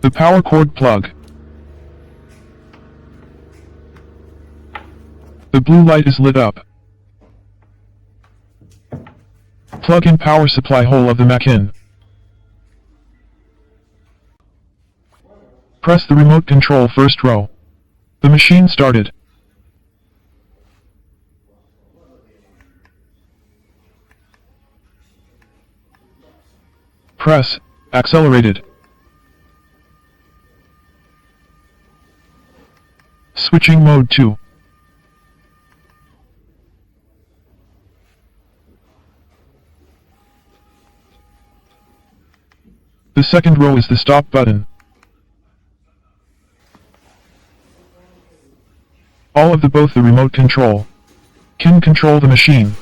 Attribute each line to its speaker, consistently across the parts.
Speaker 1: The power cord plug. The blue light is lit up. Plug in power supply hole of the machine. Press the remote control first row. The machine started. Press accelerated. Switching mode 2. The second row is the stop button. All of both the remote control can control the machine.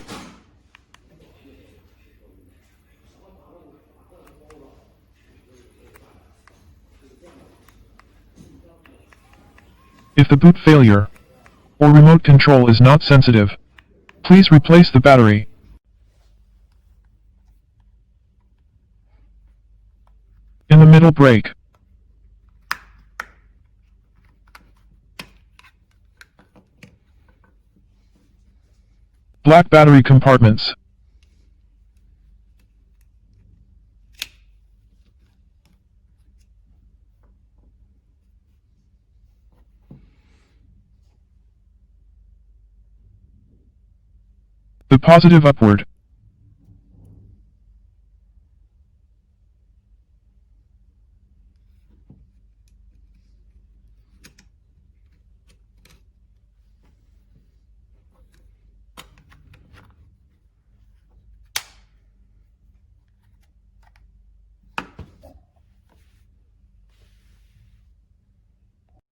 Speaker 1: If the boot failure or remote control is not sensitive, please replace the battery. In the middle brake. Black battery compartments. The positive upward.